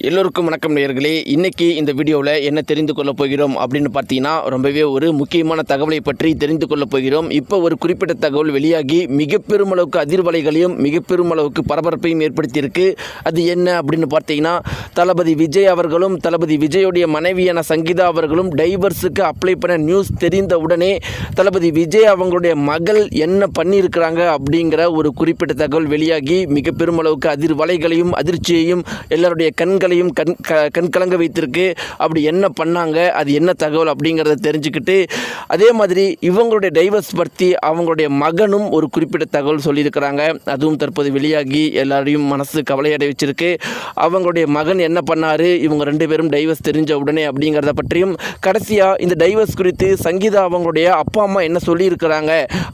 எல்லோருக்கும் வணக்கம் நேயர்களே. இன்றைக்கி இந்த வீடியோவில் என்ன தெரிந்து கொள்ளப் போகிறோம் அப்படின்னு பார்த்தீங்கன்னா, ரொம்பவே ஒரு முக்கியமான தகவலை பற்றி தெரிந்து கொள்ளப் போகிறோம். இப்போ ஒரு குறிப்பிட்ட தகவல் வெளியாகி மிக பெருமளவுக்கு அதிர்வலைகளையும் மிக பெருமளவுக்கு பரபரப்பையும் ஏற்படுத்தியிருக்கு. அது என்ன அப்படின்னு பார்த்தீங்கன்னா, தளபதி விஜய் அவர்களும் தளபதி விஜயோடைய மனைவியான சங்கீதா அவர்களும் டைவர்ஸுக்கு அப்ளை பண்ண நியூஸ் தெரிந்த உடனே தளபதி விஜய் அவங்களுடைய மகள் என்ன பண்ணியிருக்கிறாங்க அப்படிங்கிற ஒரு குறிப்பிட்ட தகவல் வெளியாகி மிக பெருமளவுக்கு அதிர்வலைகளையும் அதிர்ச்சியையும் எல்லாருடைய கண்கலங்க வைத்திருக்கு. அப்படி என்ன பண்ணாங்க, அது என்ன தகவல் அப்படிங்கிறத தெரிஞ்சுக்கிட்டு, அதே மாதிரி இவங்களுடைய டைவர்ஸ் பற்றி அவங்களுடைய மகனும் ஒரு குறிப்பிட்ட தகவல் சொல்லியிருக்கிறாங்க. அதுவும் தற்போது வெளியாகி எல்லாரையும் மனசு கவலையடை வச்சிருக்கு. அவங்களுடைய மகன் என்ன பண்ணார், இவங்க ரெண்டு பேரும் டைவர்ஸ் தெரிஞ்ச உடனே அப்படிங்கிறத பற்றியும், கடைசியாக இந்த டைவர்ஸ் குறித்து சங்கீதா அவங்களுடைய அப்பா அம்மா என்ன சொல்லியிருக்கிறாங்க,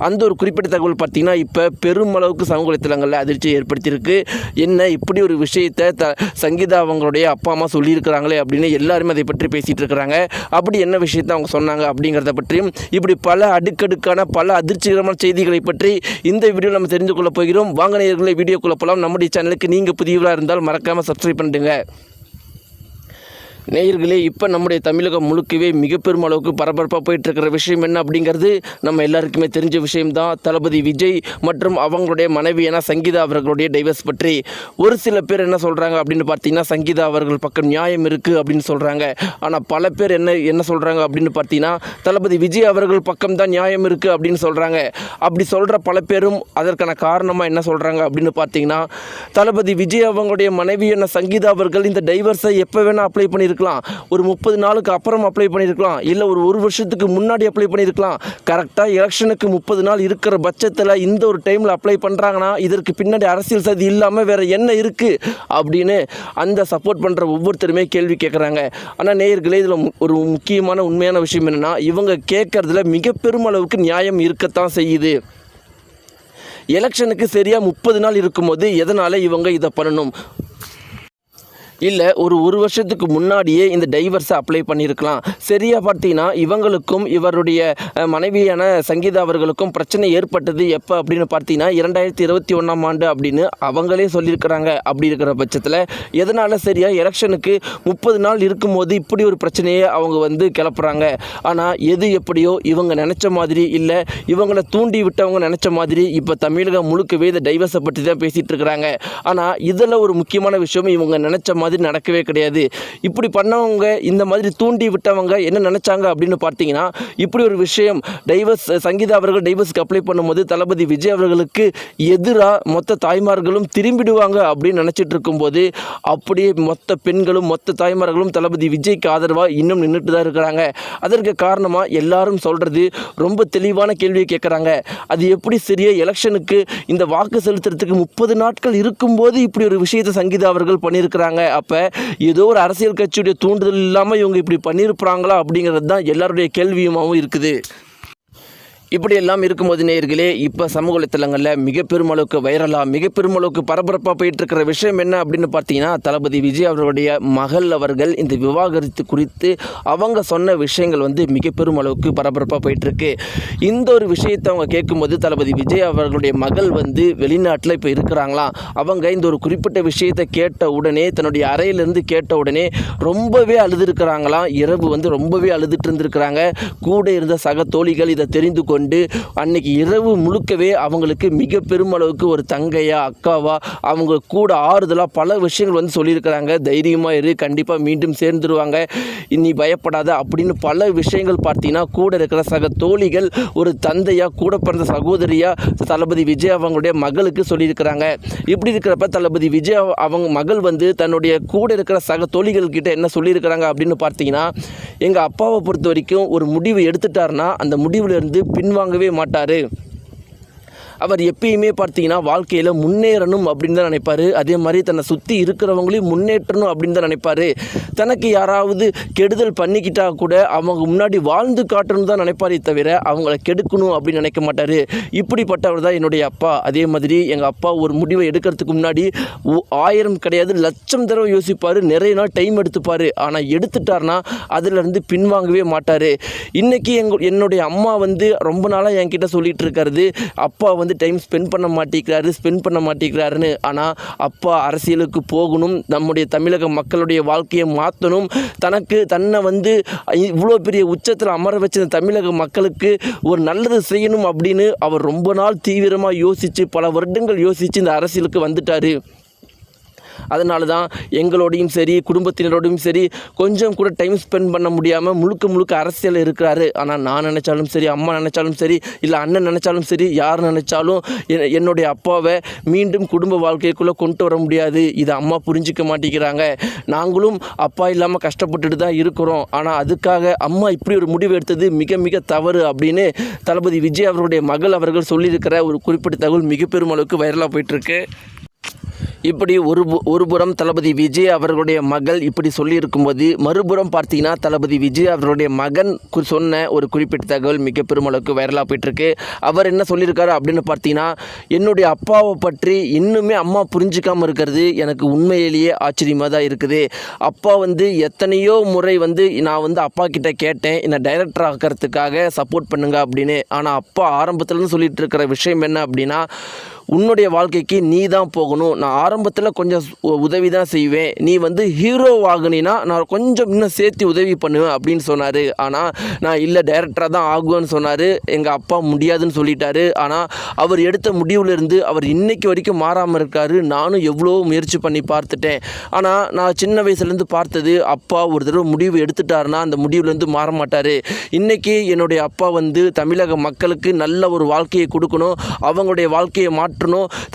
அந்த ஒரு குறிப்பிட்ட தகவல் பார்த்திங்கன்னா இப்போ பெருமளவுக்கு சமூக வலைத்தளங்களில் அதிர்ச்சியை ஏற்படுத்தியிருக்கு. என்ன இப்படி ஒரு விஷயத்தை சங்கீதா அவங்களுடைய அப்பா அம்மா சொல்லியிருக்கிறாங்களே அப்படின்னு எல்லாருமே அதை பற்றி பேசிகிட்டு இருக்கிறாங்க. அப்படி என்ன விஷயத்தை அவங்க சொன்னாங்க அப்படிங்கிறத பற்றியும், இப்படி பல அடுக்கடுக்கான பல அதிர்ச்சிகரமான செய்திகளை பற்றி இந்த வீடியோவில் நம்ம தெரிந்து கொள்ள போகிறோம். வாங்க நேயர்களே, வீடியோக்குள்ள போகலாம். நம்முடைய சேனலுக்கு நீங்கள் புதியவராக இருந்தால் மறக்காமல் சப்ஸ்கிரைப் பண்ணிடுங்க. நேயர்களே, இப்போ நம்முடைய தமிழகம் முழுக்கவே மிக பெரும் அளவுக்கு பரபரப்பாக போயிட்டுருக்கிற விஷயம் என்ன அப்படிங்கிறது நம்ம எல்லாருக்குமே தெரிஞ்ச விஷயம்தான். தளபதி விஜய் மற்றும் அவங்களுடைய மனைவியான சங்கீதா அவர்களுடைய டைவர்ஸ் பற்றி ஒரு சில பேர் என்ன சொல்கிறாங்க அப்படின்னு பார்த்தீங்கன்னா, சங்கீதா அவர்கள் பக்கம் நியாயம் இருக்குது அப்படின்னு சொல்கிறாங்க. ஆனால் பல பேர் என்ன சொல்கிறாங்க அப்படின்னு பார்த்தீங்கன்னா, தளபதி விஜய் அவர்கள் பக்கம் தான் நியாயம் இருக்குது அப்படின்னு சொல்கிறாங்க. அப்படி சொல்கிற பல பேரும் அதற்கான காரணமாக என்ன சொல்கிறாங்க அப்படின்னு பார்த்தீங்கன்னா, தளபதி விஜய் அவங்களுடைய மனைவியான சங்கீதா அவர்கள் இந்த டைவர்ஸை எப்போ வேணால் அப்ளை பண்ணியிருக்காங்க. ஒரு 30 நாளுக்கு அப்புறம் அப்ளை பண்ணியிருக்கலாம், இல்லை ஒரு வருஷத்துக்கு முன்னாடி அப்ளை பண்ணியிருக்கலாம். கரெக்டாக எலெக்ஷனுக்கு 30 நாள் இருக்கிற பட்சத்தில் இந்த ஒரு டைமில் அப்ளை பண்ணுறாங்கன்னா இதற்கு பின்னாடி அரசியல் சதி இல்லாமல் வேறு என்ன இருக்குது அப்படின்னு அந்த சப்போர்ட் பண்ணுற ஒவ்வொருத்தருமே கேள்வி கேட்குறாங்க. ஆனால் நேயர்களே, இதில் ஒரு முக்கியமான உண்மையான விஷயம் என்னென்னா, இவங்க கேட்குறதுல மிக பெருமளவுக்கு நியாயம் இருக்கத்தான் செய்யுது. எலெக்ஷனுக்கு சரியாக 30 நாள் இருக்கும்போது எதனால் இவங்க இதை பண்ணணும்? இல்லை ஒரு வருஷத்துக்கு முன்னாடியே இந்த டைவர்ஸை அப்ளை பண்ணியிருக்கலாம். சரியாக பார்த்தீங்கன்னா, இவங்களுக்கும் இவருடைய மனைவியான சங்கீதா அவர்களுக்கும் பிரச்சனை ஏற்பட்டது எப்போ அப்படின்னு பார்த்தீங்கன்னா 2021ஆம் ஆண்டு அப்படின்னு அவங்களே சொல்லியிருக்கிறாங்க. அப்படி இருக்கிற பட்சத்தில் எதனால் சரியாக எலெக்ஷனுக்கு 30 நாள் இருக்கும்போது இப்படி ஒரு பிரச்சனையை அவங்க கிளப்புறாங்க. ஆனால் எது எப்படியோ இவங்க நினச்ச மாதிரி இல்லை, இவங்களை தூண்டி விட்டவங்க நினச்ச மாதிரி இப்போ தமிழகம் முழுக்கவே இந்த டைவர்ஸை பற்றி தான் பேசிகிட்டு இருக்கிறாங்க. ஆனால் இதில் ஒரு முக்கியமான விஷயம், இவங்க நினச்ச மாதிரி நடக்கவே கிடையாது. இப்படி பண்ணவங்க, இந்த மாதிரி தூண்டி விட்டவங்க என்ன நினைச்சாங்க அப்படின்னு பார்த்தீங்கன்னா, இப்படி ஒரு விஷயம் சங்கீதா அவர்கள் டைவர்ஸ்க்கு அப்ளை பண்ணும்போது தளபதி விஜய் அவர்களுக்கு எதிராக மொத்த தாய்மார்களும் திரும்பிடுவாங்க அப்படின்னு நினச்சிட்டு இருக்கும்போது, அப்படியே மொத்த பெண்களும் மொத்த தாய்மார்களும் தளபதி விஜய்க்கு ஆதரவாக இன்னும் நின்றுட்டு தான் இருக்கிறாங்க. அதற்கு காரணமாக எல்லாரும் சொல்கிறது ரொம்ப தெளிவான கேள்வியை கேட்குறாங்க. அது எப்படி சரியா எலெக்ஷனுக்கு இந்த வாக்கு செலுத்துறதுக்கு 30 நாட்கள் இருக்கும்போது இப்படி ஒரு விஷயத்தை சங்கீதா அவர்கள் பண்ணியிருக்கிறாங்க. அப்போ ஏதோ ஒரு அரசியல் கட்சியுடைய தூண்டுதல் இல்லாமல் இவங்க இப்படி பண்ணியிருப்பாங்களா அப்படிங்கிறது தான் எல்லாருடைய கேள்வியுமாகவும் இருக்குது. இப்படியெல்லாம் இருக்கும்போது நேயர்களே, இப்போ சமூக வலைத்தளங்களில் மிக பெருமளவுக்கு வைரலாக மிக பெருமளவுக்கு பரபரப்பாக போயிட்டுருக்கிற விஷயம் என்ன அப்படின்னு பார்த்தீங்கன்னா, தளபதி விஜய் அவர்களுடைய மகள் அவர்கள் இந்த விவாகரத்து குறித்து அவங்க சொன்ன விஷயங்கள் மிக பெருமளவுக்கு பரபரப்பாக போயிட்டுருக்கு. இந்த ஒரு விஷயத்தை அவங்க கேட்கும்போது, தளபதி விஜய் அவர்களுடைய மகள் வெளிநாட்டில் இப்போ இருக்கிறாங்களாம். அவங்க இந்த ஒரு குறிப்பிட்ட விஷயத்தை கேட்ட உடனே, தன்னுடைய அறையிலேருந்து கேட்ட உடனே ரொம்பவே அழுதுருக்கிறாங்களாம். இரவு ரொம்பவே அழுதுட்டு இருந்திருக்கிறாங்க. கூட இருந்த சக தோழிகள் இதை தெரிந்து கொண்டு அன்னைக்கு இரவு முழுக்கவே அவங்களுக்கு மிக பெருமளவுக்கு ஒரு தங்கையா அக்காவா அவங்க கூட ஆறுதலாக பல விஷயங்கள் சொல்லியிருக்கிறாங்க. தைரியமாக இரு, கண்டிப்பாக மீண்டும் சேர்ந்துருவாங்க, நீ பயப்படாத அப்படின்னு பல விஷயங்கள் பார்த்தீங்கன்னா கூட இருக்கிற சக தோழிகள் ஒரு தந்தையா கூட பிறந்த சகோதரியா தளபதி விஜய் அவங்களுடைய மகளுக்கு சொல்லியிருக்கிறாங்க. இப்படி இருக்கிறப்ப தளபதி விஜய் அவங்க மகள் தன்னுடைய கூட இருக்கிற சக தோழிகள் கிட்ட என்ன சொல்லியிருக்கிறாங்க அப்படின்னு பார்த்தீங்கன்னா, எங்கள் அப்பாவை பொறுத்த வரைக்கும் ஒரு முடிவு எடுத்துட்டாருன்னா அந்த முடிவுலேருந்து பின்வாங்கவே மாட்டார். அவர் எப்பயுமே பார்த்தீங்கன்னா வாழ்க்கையில் முன்னேறணும் அப்படின்னு தான் நினைப்பார். அதே மாதிரி தன்னை சுற்றி இருக்கிறவங்களையும் முன்னேற்றணும் அப்படின்னு தான் நினைப்பார். தனக்கு யாராவது கெடுதல் பண்ணிக்கிட்டா கூட அவங்க முன்னாடி வாழ்ந்து காட்டணும் தான் நினைப்பாரே தவிர அவங்கள கெடுக்கணும் அப்படின்னு நினைக்க மாட்டார். இப்படிப்பட்டவர் தான் என்னுடைய அப்பா. அதே மாதிரி எங்கள் அப்பா ஒரு முடிவை எடுக்கிறதுக்கு முன்னாடி 1000 கிடையாது 1,00,000 தடவை யோசிப்பார், நிறைய நாள் டைம் எடுத்துப்பார். ஆனால் எடுத்துட்டார்னா அதிலிருந்து பின்வாங்கவே மாட்டார். இன்றைக்கி என்னுடைய அம்மா ரொம்ப நாளாக என்கிட்ட சொல்லிகிட்டு இருக்கிறது, அப்பா வந்து டைம் ஸ்பெண்ட் பண்ண மாட்டேங்கிறாருன்னு. ஆனால் அப்பா அரசியலுக்கு போகணும், நம்முடைய தமிழக மக்களுடைய வாழ்க்கையை மாற்றணும், தன்னை வந்து இவ்வளோ பெரிய உச்சத்தில் அமர வச்ச தமிழக மக்களுக்கு ஒரு நல்லது செய்யணும் அப்படின்னு அவர் ரொம்ப நாள் தீவிரமாக யோசித்து பல வருடங்கள் யோசித்து இந்த அரசியலுக்கு வந்துட்டார். அதனால தான் எங்களோடையும் சரி குடும்பத்தினரோடையும் சரி கொஞ்சம் கூட டைம் ஸ்பெண்ட் பண்ண முடியாமல் முழுக்க அரசியல் இருக்கிறாரு. ஆனால் நான் நினச்சாலும் சரி, அம்மா நினச்சாலும் சரி, இல்லை அண்ணன் நினச்சாலும் சரி, யார் நினச்சாலும் என்னுடைய அப்பாவை மீண்டும் குடும்ப வாழ்க்கைக்குள்ளே கொண்டு வர முடியாது. இதை அம்மா புரிஞ்சிக்க மாட்டேங்கிறாங்க. நாங்களும் அப்பா இல்லாமல் கஷ்டப்பட்டுட்டு தான் இருக்கிறோம். ஆனால் அதுக்காக அம்மா இப்படி ஒரு முடிவு எடுத்தது மிக தவறு அப்படின்னு தளபதி விஜய் அவருடைய மகள் அவர்கள் சொல்லியிருக்கிற ஒரு குறிப்பிட்ட தகவல் மிக பெரும் அளவுக்கு வைரலாக போயிட்டுருக்கு. இப்படி ஒரு புறம் தளபதி விஜய் அவர்களுடைய மகள் இப்படி சொல்லியிருக்கும்போது, மறுபுறம் பார்த்தீங்கன்னா தளபதி விஜய் அவர்களுடைய மகன் சொன்ன ஒரு குறிப்பிட்ட தகவல் மிக பெருமளவுக்கு வைரலாக போயிட்டுருக்கு. அவர் என்ன சொல்லியிருக்காரு அப்படின்னு பார்த்தீங்கன்னா, என்னுடைய அப்பாவை பற்றி இன்னுமே அம்மா புரிஞ்சிக்காமல் இருக்கிறது எனக்கு உண்மையிலேயே ஆச்சரியமாக தான் இருக்குது. அப்பா வந்து எத்தனையோ முறை வந்து நான் வந்து அப்பா கிட்ட கேட்டேன், என்னை டைரக்டர் ஆக்கிறதுக்காக சப்போர்ட் பண்ணுங்க அப்படின்னு. ஆனால் அப்பா ஆரம்பத்துலேருந்து சொல்லிட்டு இருக்கிற விஷயம் என்ன அப்படின்னா, உன்னுடைய வாழ்க்கைக்கு நீ தான் போகணும், நான் ஆரம்பத்தில் கொஞ்சம் உதவி தான் செய்வேன், நீ வந்து ஹீரோ ஆகுனா நான் கொஞ்சம் இன்னும் சேர்த்து உதவி பண்ணுவேன் அப்படின்னு சொன்னார். ஆனால் நான் இல்லை டைரக்டராக தான் ஆகுவேன்னு சொன்னார். எங்கள் அப்பா முடியாதுன்னு சொல்லிட்டாரு. ஆனால் அவர் எடுத்த முடிவுலேருந்து அவர் இன்னைக்கு வரைக்கும் மாறாமல் இருக்கார். நானும் எவ்வளோ முயற்சி பண்ணி பார்த்துட்டேன். ஆனால் நான் சின்ன வயசுலேருந்து பார்த்தது, அப்பா ஒரு தடவை முடிவு எடுத்துட்டாருன்னா அந்த முடிவுலேருந்து மாற மாட்டார். இன்றைக்கி என்னுடைய அப்பா வந்து தமிழக மக்களுக்கு நல்ல ஒரு வாழ்க்கையை கொடுக்கணும், அவங்களுடைய வாழ்க்கையை மாற்றணும்,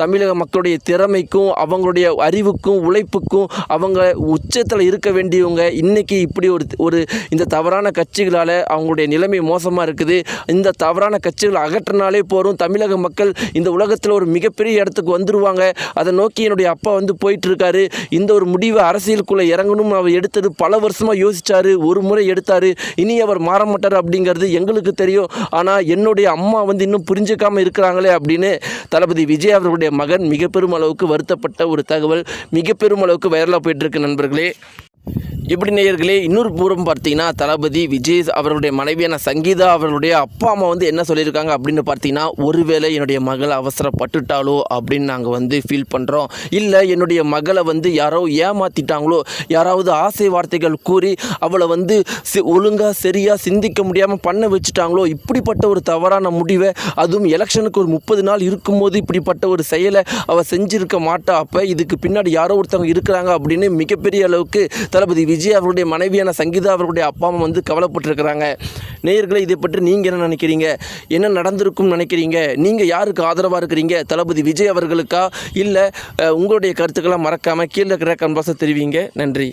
தமிழக மக்களுடைய திறமைக்கும் அவங்களுடைய அறிவுக்கும் உழைப்புக்கும் அவங்க உச்சத்தில் இருக்க வேண்டியவங்க இன்னைக்கு இப்படி ஒரு இந்த தவறான கட்சிகளால் அவங்களுடைய நிலைமை மோசமாக இருக்குது. இந்த தவறான கட்சிகளை அகற்றினாலே போகிறோம், தமிழக மக்கள் இந்த உலகத்தில் ஒரு மிகப்பெரிய இடத்துக்கு வந்துடுவாங்க. அதை நோக்கி என்னுடைய அப்பா வந்து போயிட்டுருக்காரு. இந்த ஒரு முடிவை அரசியலுக்குள்ளே இறங்கணும்னு அவர் எடுத்தது பல வருஷமாக யோசித்தார், ஒரு முறை எடுத்தார். இனி அவர் மாற மாட்டார் அப்படிங்கிறது எங்களுக்கு தெரியும். ஆனால் என்னுடைய அம்மா வந்து இன்னும் புரிஞ்சிக்காமல் இருக்கிறாங்களே அப்படின்னு தளபதி விஜய் அவர்களுடைய மகன் மிக பெரும் அளவுக்கு வருத்தப்பட்ட ஒரு தகவல் மிக பெரும் அளவுக்கு வைரலாக போயிட்டுருக்கு நண்பர்களே. இப்படி நேயர்களே, இன்னொரு பூர்வம் பார்த்தீங்கன்னா தளபதி விஜய் அவர்களுடைய மனைவியான சங்கீதா அவர்களுடைய அப்பா அம்மா வந்து என்ன சொல்லியிருக்காங்க அப்படின்னு பார்த்தீங்கன்னா, ஒருவேளை என்னுடைய மகளை அவசரப்பட்டுட்டாலோ அப்படின்னு நாங்கள் வந்து ஃபீல் பண்ணுறோம், இல்லை என்னுடைய மகளை வந்து யாரோ ஏமாற்றிட்டாங்களோ, யாராவது ஆசை வார்த்தைகள் கூறி அவளை வந்து ஒழுங்காக சரியாக சிந்திக்க முடியாமல் பண்ண வச்சுட்டாங்களோ, இப்படிப்பட்ட ஒரு தவறான முடிவை, அதுவும் எலெக்ஷனுக்கு ஒரு 30 நாள் இருக்கும்போது இப்படிப்பட்ட ஒரு செயலை அவள் செஞ்சுருக்க மாட்டா. அப்போ இதுக்கு பின்னாடி யாரோ ஒருத்தவங்க இருக்கிறாங்க அப்படின்னு மிகப்பெரிய அளவுக்கு தளபதி விஜய் அவருடைய மனைவியான சங்கீதா அவர்களுடைய அப்பா அம்மா வந்து கவலைப்பட்டிருக்கிறாங்க. நேயர்களை இதை பற்றி நீங்கள் என்ன நினைக்கிறீங்க? என்ன நடந்திருக்கும்னு நினைக்கிறீங்க? நீங்கள் யாருக்கு ஆதரவாக இருக்கிறீங்க? தளபதி விஜய் அவர்களுக்கா, இல்லை உங்களுடைய கருத்துக்களை மறக்காமல் கீழே இருக்கிற கன்பாஸை தெரிவிங்க. நன்றி.